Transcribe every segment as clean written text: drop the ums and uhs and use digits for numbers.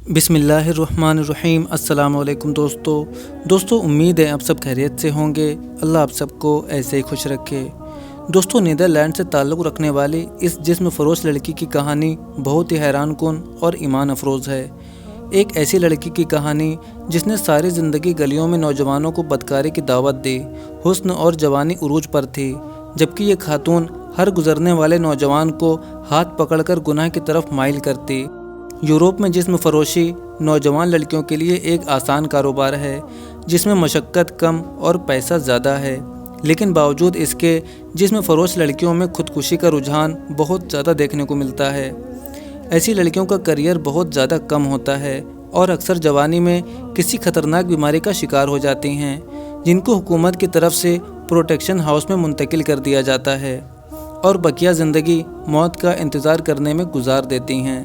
بسم اللہ الرحمن الرحیم۔ السلام علیکم دوستو امید ہے آپ سب خیریت سے ہوں گے۔ اللہ آپ سب کو ایسے ہی خوش رکھے۔ دوستو نیدرلینڈ سے تعلق رکھنے والی اس جسم فروش لڑکی کی کہانی بہت ہی حیران کن اور ایمان افروز ہے۔ ایک ایسی لڑکی کی کہانی جس نے ساری زندگی گلیوں میں نوجوانوں کو بدکاری کی دعوت دی، حسن اور جوانی عروج پر تھی، جبکہ یہ خاتون ہر گزرنے والے نوجوان کو ہاتھ پکڑ کر گناہ کی طرف مائل کرتی۔ یورپ میں جسم فروشی نوجوان لڑکیوں کے لیے ایک آسان کاروبار ہے جس میں مشقت کم اور پیسہ زیادہ ہے، لیکن باوجود اس کے جسم فروش لڑکیوں میں خودکشی کا رجحان بہت زیادہ دیکھنے کو ملتا ہے۔ ایسی لڑکیوں کا کیریئر بہت زیادہ کم ہوتا ہے اور اکثر جوانی میں کسی خطرناک بیماری کا شکار ہو جاتی ہیں، جن کو حکومت کی طرف سے پروٹیکشن ہاؤس میں منتقل کر دیا جاتا ہے اور بقیہ زندگی موت کا انتظار کرنے میں گزار دیتی ہیں۔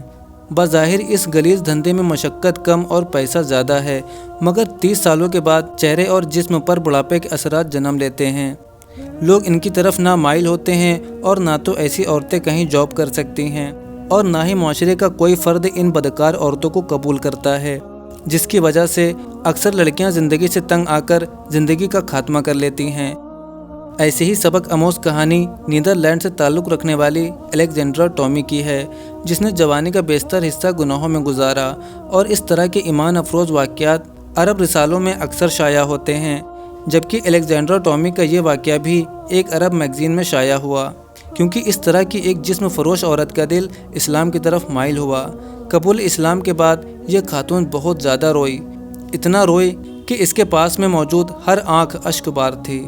بظاہر اس غلیظ دھندے میں مشقت کم اور پیسہ زیادہ ہے، مگر 30 سالوں کے بعد چہرے اور جسم پر بڑھاپے کے اثرات جنم لیتے ہیں۔ لوگ ان کی طرف نہ مائل ہوتے ہیں اور نہ تو ایسی عورتیں کہیں جاب کر سکتی ہیں اور نہ ہی معاشرے کا کوئی فرد ان بدکار عورتوں کو قبول کرتا ہے، جس کی وجہ سے اکثر لڑکیاں زندگی سے تنگ آ کر زندگی کا خاتمہ کر لیتی ہیں۔ ایسی ہی سبق آموز کہانی نیدرلینڈ سے تعلق رکھنے والی الیگزینڈرا ٹومی کی ہے، جس نے جوانی کا بیشتر حصہ گناہوں میں گزارا، اور اس طرح کے ایمان افروز واقعات عرب رسالوں میں اکثر شائع ہوتے ہیں، جبکہ الیگزینڈرا ٹومی کا یہ واقعہ بھی ایک عرب میگزین میں شائع ہوا، کیونکہ اس طرح کی ایک جسم فروش عورت کا دل اسلام کی طرف مائل ہوا۔ قبول اسلام کے بعد یہ خاتون بہت زیادہ روئی، اتنا روئی کہ اس کے پاس میں موجود ہر آنکھ اشک بار تھی۔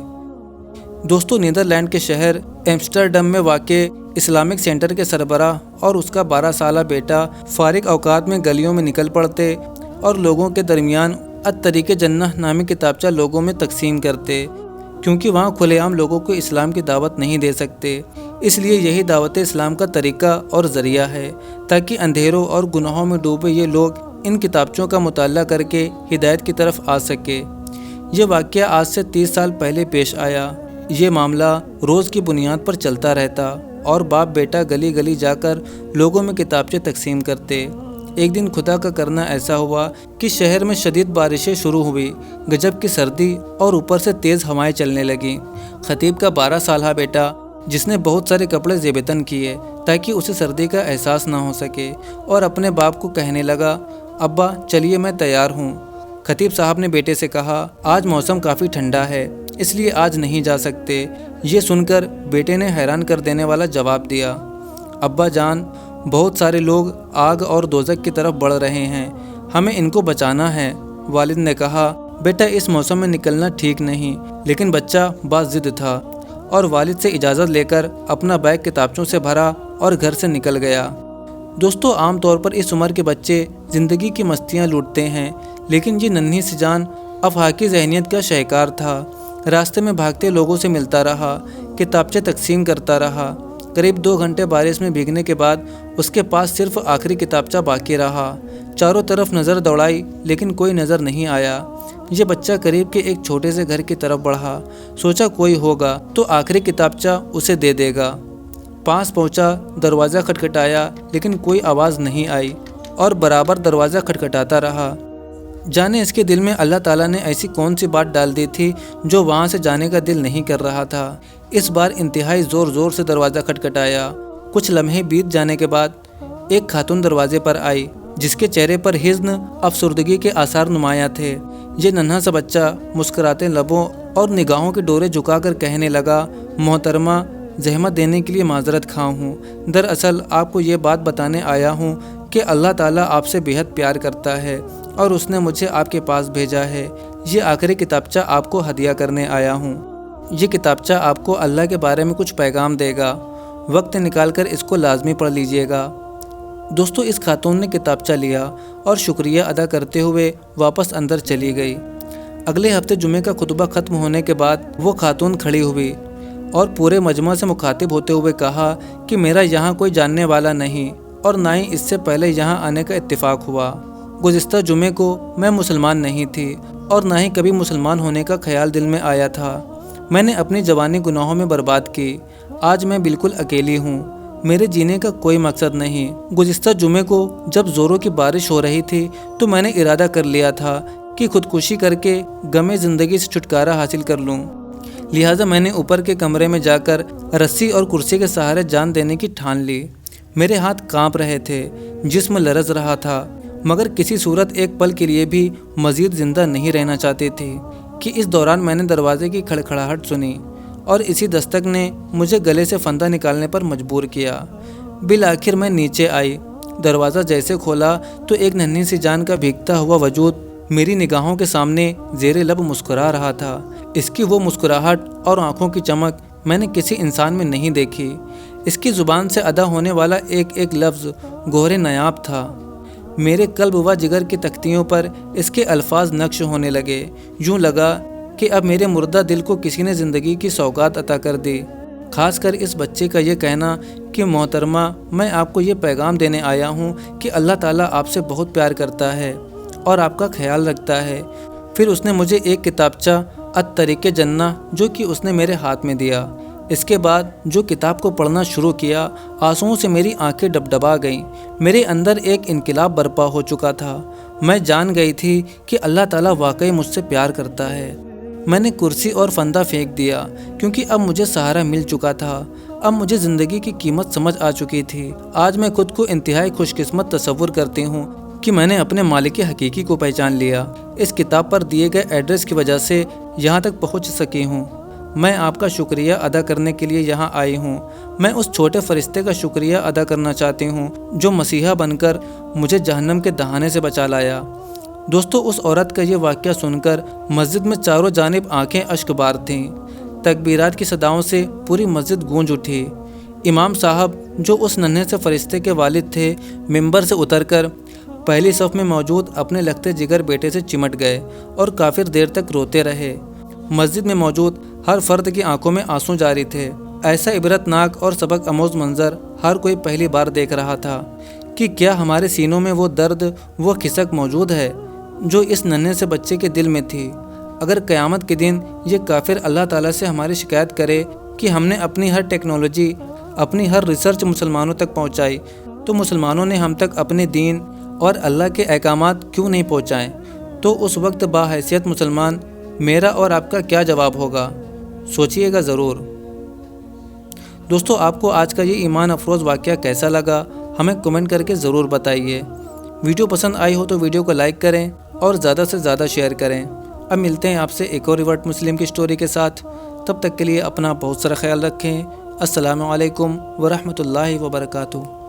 دوستو نیدرلینڈ کے شہر ایمسٹرڈم میں واقع اسلامک سینٹر کے سربراہ اور اس کا 12 سالہ بیٹا فارغ اوقات میں گلیوں میں نکل پڑتے اور لوگوں کے درمیان الطریق جنہ نامی کتابچہ لوگوں میں تقسیم کرتے، کیونکہ وہاں کھلے عام لوگوں کو اسلام کی دعوت نہیں دے سکتے، اس لیے یہی دعوت اسلام کا طریقہ اور ذریعہ ہے تاکہ اندھیروں اور گناہوں میں ڈوبے یہ لوگ ان کتابچوں کا مطالعہ کر کے ہدایت کی طرف آ سکے۔ یہ واقعہ آج سے 30 سال پہلے پیش آیا۔ یہ معاملہ روز کی بنیاد پر چلتا رہتا اور باپ بیٹا گلی گلی جا کر لوگوں میں کتابچے تقسیم کرتے۔ ایک دن خدا کا کرنا ایسا ہوا کہ شہر میں شدید بارشیں شروع ہوئی، گجب کی سردی اور اوپر سے تیز ہوائیں چلنے لگیں۔ خطیب کا 12 سالہ بیٹا، جس نے بہت سارے کپڑے زیب تن کیے تاکہ اسے سردی کا احساس نہ ہو سکے، اور اپنے باپ کو کہنے لگا، ابا چلیے میں تیار ہوں۔ خطیب صاحب نے بیٹے سے کہا، آج موسم کافی ٹھنڈا ہے، اس لیے آج نہیں جا سکتے۔ یہ سن کر بیٹے نے حیران کر دینے والا جواب دیا، ابا جان، بہت سارے لوگ آگ اور دوزخ کی طرف بڑھ رہے ہیں، ہمیں ان کو بچانا ہے۔ والد نے کہا، بیٹا اس موسم میں نکلنا ٹھیک نہیں، لیکن بچہ باضد تھا اور والد سے اجازت لے کر اپنا بیگ کتابچوں سے بھرا اور گھر سے نکل گیا۔ دوستو عام طور پر اس عمر کے بچے زندگی کی مستیاں لوٹتے ہیں، لیکن یہ ننھی سی جان افاقی ذہنیت کا شہکار تھا۔ راستے میں بھاگتے لوگوں سے ملتا رہا، کتابچے تقسیم کرتا رہا۔ قریب 2 گھنٹے بارش میں بھیگنے کے بعد اس کے پاس صرف آخری کتابچہ باقی رہا۔ چاروں طرف نظر دوڑائی لیکن کوئی نظر نہیں آیا۔ یہ بچہ قریب کے ایک چھوٹے سے گھر کی طرف بڑھا، سوچا کوئی ہوگا تو آخری کتابچہ اسے دے دے گا۔ پاس پہنچا، دروازہ کھٹکھٹایا لیکن کوئی آواز نہیں آئی اور برابر دروازہ کھٹکھٹاتا رہا۔ جانے اس کے دل میں اللہ تعالیٰ نے ایسی کون سی بات ڈال دی تھی جو وہاں سے جانے کا دل نہیں کر رہا تھا۔ اس بار انتہائی زور زور سے دروازہ کھٹکھٹایا۔ کچھ لمحے بیت جانے کے بعد ایک خاتون دروازے پر آئی، جس کے چہرے پر حزن، افسردگی کے آثار نمایاں تھے۔ یہ ننھا سا بچہ مسکراتے لبوں اور نگاہوں کے ڈورے جھکا کر کہنے لگا، محترمہ، زحمت دینے کے لیے معذرت خواہ ہوں، دراصل آپ کو یہ بات بتانے آیا ہوں کہ اللہ تعالیٰ آپ سے بے حد پیار کرتا ہے اور اس نے مجھے آپ کے پاس بھیجا ہے۔ یہ آخری کتابچہ آپ کو ہدیہ کرنے آیا ہوں۔ یہ کتابچہ آپ کو اللہ کے بارے میں کچھ پیغام دے گا، وقت نکال کر اس کو لازمی پڑھ لیجئے گا۔ دوستو اس خاتون نے کتابچہ لیا اور شکریہ ادا کرتے ہوئے واپس اندر چلی گئی۔ اگلے ہفتے جمعے کا خطبہ ختم ہونے کے بعد وہ خاتون کھڑی ہوئی اور پورے مجمع سے مخاطب ہوتے ہوئے کہا کہ میرا یہاں کوئی جاننے والا نہیں اور نہ ہی اس سے پہلے یہاں آنے کا اتفاق ہوا۔ گزشتہ جمعے کو میں مسلمان نہیں تھی اور نہ ہی کبھی مسلمان ہونے کا خیال دل میں آیا تھا۔ میں نے اپنی جوانی گناہوں میں برباد کی۔ آج میں بالکل اکیلی ہوں۔ میرے جینے کا کوئی مقصد نہیں۔ گزشتہ جمعے کو جب زوروں کی بارش ہو رہی تھی تو میں نے ارادہ کر لیا تھا کہ خودکشی کر کے غم زندگی سے چھٹکارا حاصل کر لوں۔ لہٰذا میں نے اوپر کے کمرے میں جا کر رسی اور کرسی کے سہارے جان دینے کی ٹھان لی۔ میرے ہاتھ کانپ رہے تھے، جسم لرز رہا تھا، مگر کسی صورت ایک پل کے لیے بھی مزید زندہ نہیں رہنا چاہتی تھی کہ اس دوران میں نے دروازے کی کھڑکھڑاہٹ سنی اور اسی دستک نے مجھے گلے سے فندہ نکالنے پر مجبور کیا۔ بالآخر میں نیچے آئی۔ دروازہ جیسے کھولا تو ایک ننھی سی جان کا بھیگتا ہوا وجود میری نگاہوں کے سامنے زیر لب مسکرا رہا تھا۔ اس کی وہ مسکراہٹ اور آنکھوں کی چمک میں نے کسی انسان میں نہیں دیکھی۔ اس کی زبان سے ادا ہونے والا ایک ایک لفظ گوہر نایاب تھا۔ میرے قلب و جگر کی تختیوں پر اس کے الفاظ نقش ہونے لگے۔ یوں لگا کہ اب میرے مردہ دل کو کسی نے زندگی کی سوغات عطا کر دی۔ خاص کر اس بچے کا یہ کہنا کہ محترمہ، میں آپ کو یہ پیغام دینے آیا ہوں کہ اللہ تعالیٰ آپ سے بہت پیار کرتا ہے اور آپ کا خیال رکھتا ہے۔ پھر اس نے مجھے ایک کتابچہ الطریق جنہ جو کہ اس نے میرے ہاتھ میں دیا۔ اس کے بعد جو کتاب کو پڑھنا شروع کیا، آنسوؤں سے میری آنکھیں ڈبڈبا گئیں۔ میرے اندر ایک انقلاب برپا ہو چکا تھا۔ میں جان گئی تھی کہ اللہ تعالیٰ واقعی مجھ سے پیار کرتا ہے۔ میں نے کرسی اور فندہ پھینک دیا کیونکہ اب مجھے سہارا مل چکا تھا۔ اب مجھے زندگی کی قیمت سمجھ آ چکی تھی۔ آج میں خود کو انتہائی خوش قسمت تصور کرتی ہوں کہ میں نے اپنے مالک حقیقی کو پہچان لیا۔ اس کتاب پر دیے گئے ایڈریس کی وجہ سے یہاں تک پہنچ سکی ہوں۔ میں آپ کا شکریہ ادا کرنے کے لیے یہاں آئی ہوں۔ میں اس چھوٹے فرشتے کا شکریہ ادا کرنا چاہتی ہوں جو مسیحا بن کر مجھے جہنم کے دہانے سے بچا لایا۔ دوستو، اس عورت کا یہ واقعہ سن کر مسجد میں چاروں جانب آنکھیں اشک بار تھیں۔ تکبیرات کی صداؤں سے پوری مسجد گونج اٹھی۔ امام صاحب جو اس ننھے سے فرشتے کے والد تھے، ممبر سے اتر کر پہلی صف میں موجود اپنے لگتے جگر بیٹے سے چمٹ گئے اور کافی دیر تک روتے رہے۔ مسجد میں موجود ہر فرد کی آنکھوں میں آنسو جاری تھے۔ ایسا عبرتناک اور سبق آموز منظر ہر کوئی پہلی بار دیکھ رہا تھا کہ کیا ہمارے سینوں میں وہ درد، وہ کھسک موجود ہے جو اس ننھے سے بچے کے دل میں تھی۔ اگر قیامت کے دن یہ کافر اللہ تعالیٰ سے ہماری شکایت کرے کہ ہم نے اپنی ہر ٹیکنالوجی، اپنی ہر ریسرچ مسلمانوں تک پہنچائی تو مسلمانوں نے ہم تک اپنے دین اور اللہ کے احکامات کیوں نہیں پہنچائیں، تو اس وقت باحیثیت مسلمان میرا اور آپ کا کیا جواب ہوگا؟ سوچئے گا ضرور۔ دوستو، آپ کو آج کا یہ ایمان افروز واقعہ کیسا لگا؟ ہمیں کمنٹ کر کے ضرور بتائیے۔ ویڈیو پسند آئی ہو تو ویڈیو کو لائک کریں اور زیادہ سے زیادہ شیئر کریں۔ اب ملتے ہیں آپ سے ایک اور ریورٹ مسلم کی سٹوری کے ساتھ۔ تب تک کے لیے اپنا بہت سارا خیال رکھیں۔ السلام علیکم ورحمۃ اللہ وبرکاتہ۔